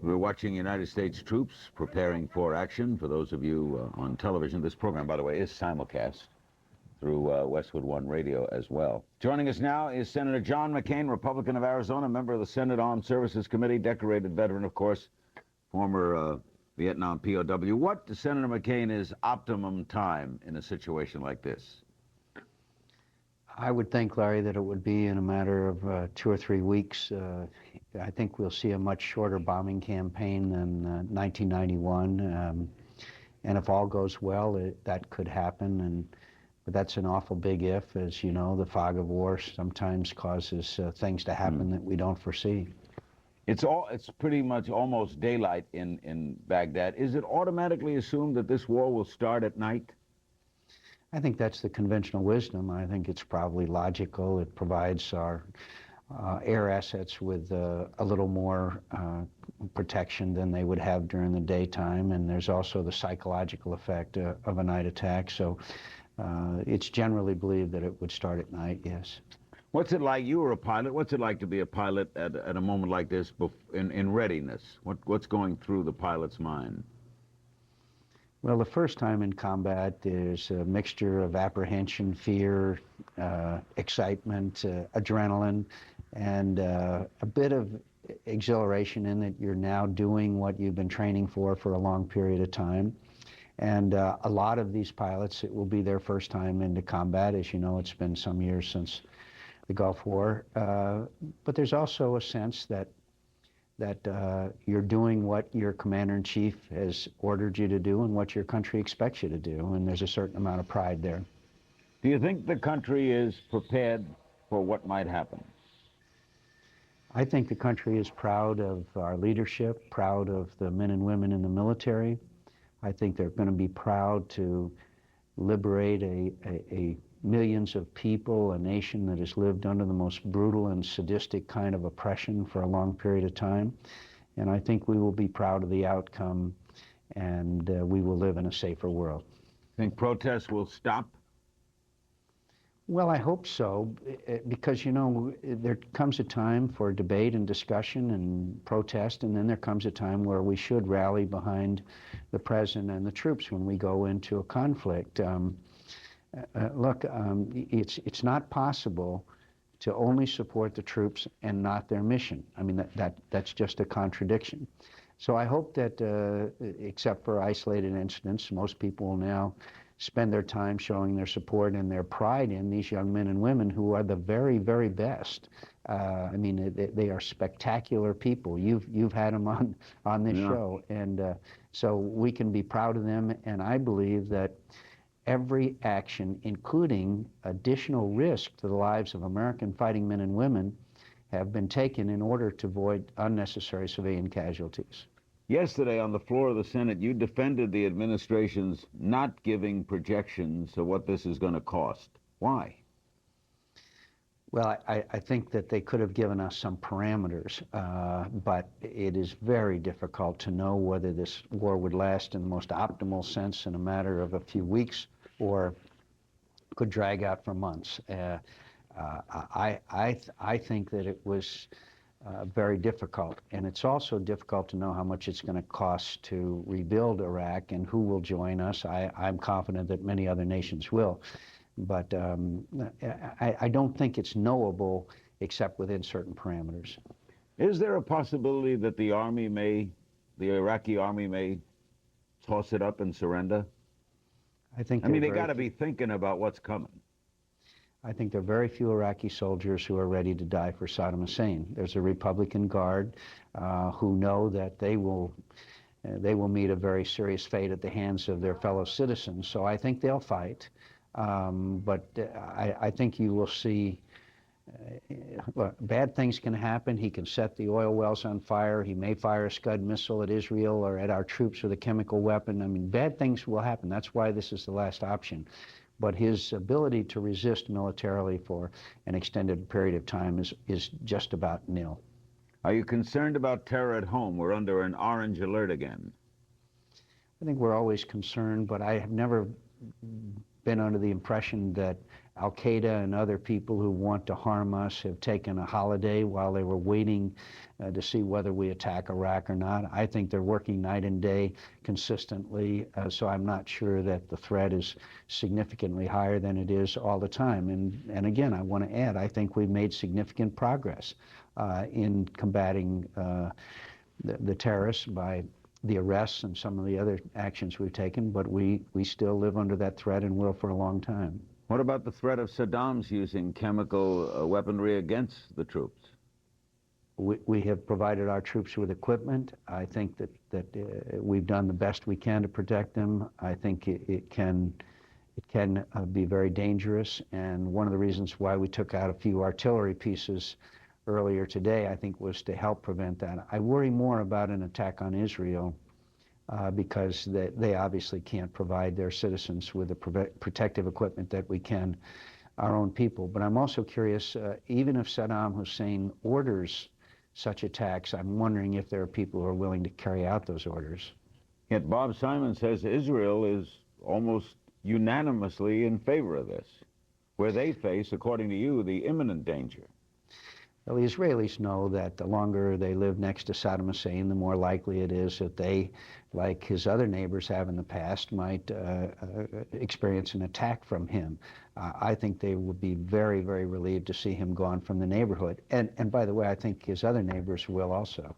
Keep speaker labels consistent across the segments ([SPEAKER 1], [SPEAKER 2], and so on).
[SPEAKER 1] We're watching United States troops preparing for action. For those of you on television, this program, by the way, is simulcast through Westwood One Radio as well. Joining us now is Senator John McCain, Republican of Arizona, member of the Senate Armed Services Committee, decorated veteran, of course, former Vietnam POW. What, Senator McCain, is optimum time in a situation like this?
[SPEAKER 2] I would think, Larry, that it would be in a matter of 2 or 3 weeks. I think we'll see a much shorter bombing campaign than 1991. And if all goes well, that could happen. But that's an awful big if. As you know, the fog of war sometimes causes things to happen that we don't foresee.
[SPEAKER 1] It's pretty much almost daylight in Baghdad. Is it automatically assumed that this war will start at night?
[SPEAKER 2] I think that's the conventional wisdom. I think it's probably logical. It provides our air assets with a little more protection than they would have during the daytime, and there's also the psychological effect of a night attack. So it's generally believed that it would start at night, yes.
[SPEAKER 1] What's it like? You were a pilot. What's it like to be a pilot at a moment like this in readiness? What's going through the pilot's mind?
[SPEAKER 2] Well, the first time in combat, there's a mixture of apprehension, fear, excitement, adrenaline, and a bit of exhilaration in that you're now doing what you've been training for a long period of time. And a lot of these pilots, it will be their first time into combat. As you know, it's been some years since the Gulf War. But there's also a sense that you're doing what your commander-in-chief has ordered you to do and what your country expects you to do, and there's a certain amount of pride there.
[SPEAKER 1] Do you think the country is prepared for what might happen?
[SPEAKER 2] I think the country is proud of our leadership, proud of the men and women in the military. I think they're going to be proud to liberate a millions of people, a nation that has lived under the most brutal and sadistic kind of oppression for a long period of time. And I think we will be proud of the outcome, and we will live in a safer world.
[SPEAKER 1] Think protests will stop?
[SPEAKER 2] Well, I hope so, because, you know, there comes a time for debate and discussion and protest, and then there comes a time where we should rally behind the president and the troops when we go into a conflict. Look, it's not possible to only support the troops and not their mission. I mean, that's just a contradiction. So I hope that, except for isolated incidents, most people will now spend their time showing their support and their pride in these young men and women who are the very, very best. I mean, they are spectacular people. You've had them on this show, and so we can be proud of them. And I believe that every action, including additional risk to the lives of American fighting men and women, have been taken in order to avoid unnecessary civilian casualties.
[SPEAKER 1] Yesterday on the floor of the Senate, you defended the administration's not giving projections of what this is going to cost. Why?
[SPEAKER 2] Well, I think that they could have given us some parameters, but it is very difficult to know whether this war would last in the most optimal sense in a matter of a few weeks or could drag out for months. I think that it was very difficult, and it's also difficult to know how much it's going to cost to rebuild Iraq and who will join us. I'm confident that many other nations will, but I don't think it's knowable except within certain parameters.
[SPEAKER 1] Is there a possibility that the Iraqi army may toss it up and surrender? I mean, they got to be thinking about what's coming.
[SPEAKER 2] I think there are very few Iraqi soldiers who are ready to die for Saddam Hussein. There's a Republican Guard who know that they will meet a very serious fate at the hands of their fellow citizens. So I think they'll fight. But I think you will see bad things can happen. He can set the oil wells on fire. He may fire a Scud missile at Israel or at our troops with a chemical weapon. I mean, bad things will happen. That's why this is the last option. But his ability to resist militarily for an extended period of time is just about nil.
[SPEAKER 1] Are you concerned about terror at home? We're under an orange alert again.
[SPEAKER 2] I think we're always concerned, but I have never been under the impression that Al-Qaeda and other people who want to harm us have taken a holiday while they were waiting to see whether we attack Iraq or not. I think they're working night and day consistently, so I'm not sure that the threat is significantly higher than it is all the time. And again, I want to add, I think we've made significant progress in combating the terrorists by the arrests and some of the other actions we've taken, but we still live under that threat and will for a long time.
[SPEAKER 1] What about the threat of Saddam's using chemical weaponry against the troops?
[SPEAKER 2] We have provided our troops with equipment. I think that we've done the best we can to protect them. I think it can be very dangerous, and one of the reasons why we took out a few artillery pieces earlier today, I think, was to help prevent that. I worry more about an attack on Israel because they obviously can't provide their citizens with the protective equipment that we can, our own people. But I'm also curious, even if Saddam Hussein orders such attacks, I'm wondering if there are people who are willing to carry out those orders.
[SPEAKER 1] Yet Bob Simon says Israel is almost unanimously in favor of this, where they face, according to you, the imminent danger.
[SPEAKER 2] Well, the Israelis know that the longer they live next to Saddam Hussein, the more likely it is that they, like his other neighbors have in the past, might experience an attack from him. I think they would be very, very relieved to see him gone from the neighborhood. And by the way, I think his other neighbors will also.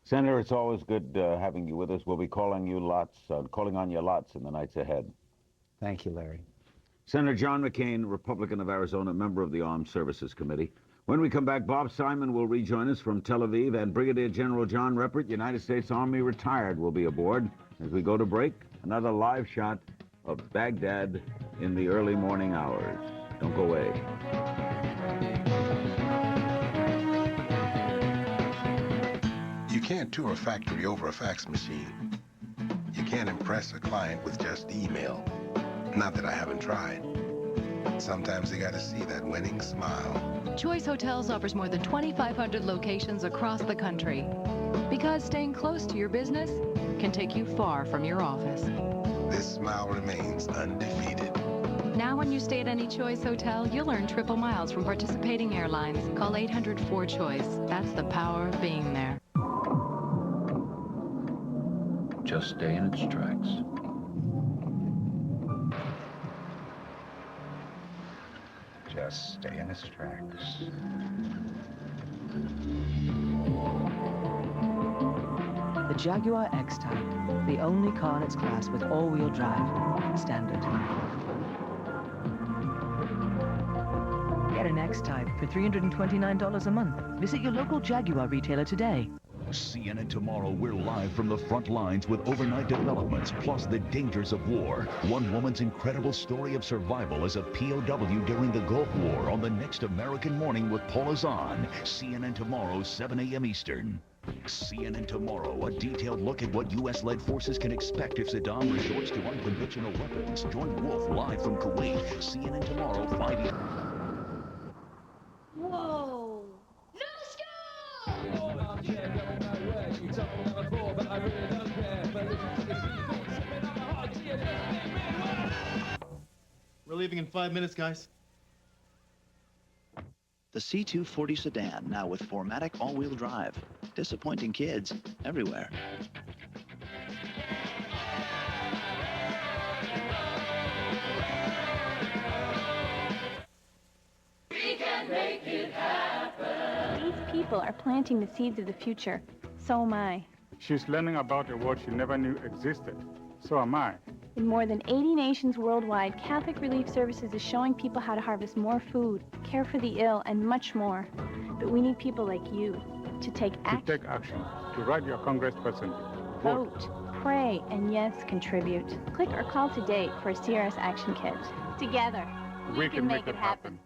[SPEAKER 1] Senator, it's always good having you with us. We'll be calling on you lots in the nights ahead.
[SPEAKER 2] Thank you, Larry.
[SPEAKER 1] Senator John McCain, Republican of Arizona, member of the Armed Services Committee. When we come back, Bob Simon will rejoin us from Tel Aviv, and Brigadier General John Reppert, United States Army retired, will be aboard. As we go to break, another live shot of Baghdad in the early morning hours. Don't go away.
[SPEAKER 3] You can't tour a factory over a fax machine. You can't impress a client with just email. Not that I haven't tried. Sometimes they gotta see that winning smile.
[SPEAKER 4] Choice Hotels offers more than 2,500 locations across the country. Because staying close to your business can take you far from your office.
[SPEAKER 3] This smile remains undefeated.
[SPEAKER 4] Now when you stay at any Choice Hotel, you'll earn triple miles from participating airlines. Call 800-4CHOICE. That's the power of being there.
[SPEAKER 5] Just stay in its tracks. Just stay in its tracks.
[SPEAKER 6] The Jaguar X-Type, the only car in its class with all-wheel drive, standard. Get an X-Type for $329 a month. Visit your local Jaguar retailer today.
[SPEAKER 7] CNN Tomorrow, we're live from the front lines with overnight developments, plus the dangers of war. One woman's incredible story of survival as a POW during the Gulf War on the next American Morning with Paula Zahn. CNN Tomorrow, 7 a.m. Eastern. CNN Tomorrow, a detailed look at what U.S.-led forces can expect if Saddam resorts to unconventional weapons. Join Wolf live from Kuwait. CNN Tomorrow, 5 a.m.
[SPEAKER 8] Whoa! No scope!
[SPEAKER 9] We're leaving in 5 minutes, guys.
[SPEAKER 10] The C240 sedan, now with 4MATIC all-wheel drive. Disappointing kids everywhere.
[SPEAKER 8] We can make it happen.
[SPEAKER 11] These people are planting the seeds of the future. So am I.
[SPEAKER 12] She's learning about a world she never knew existed. So am I.
[SPEAKER 11] In more than 80 nations worldwide, Catholic Relief Services is showing people how to harvest more food, care for the ill, and much more. But we need people like you to take action.
[SPEAKER 12] To take action. To write your congressperson.
[SPEAKER 11] Vote, pray, and yes, contribute. Click or call today for a CRS Action Kit. Together,
[SPEAKER 12] we can make it happen.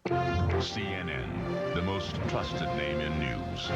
[SPEAKER 7] CNN, the most trusted name in news.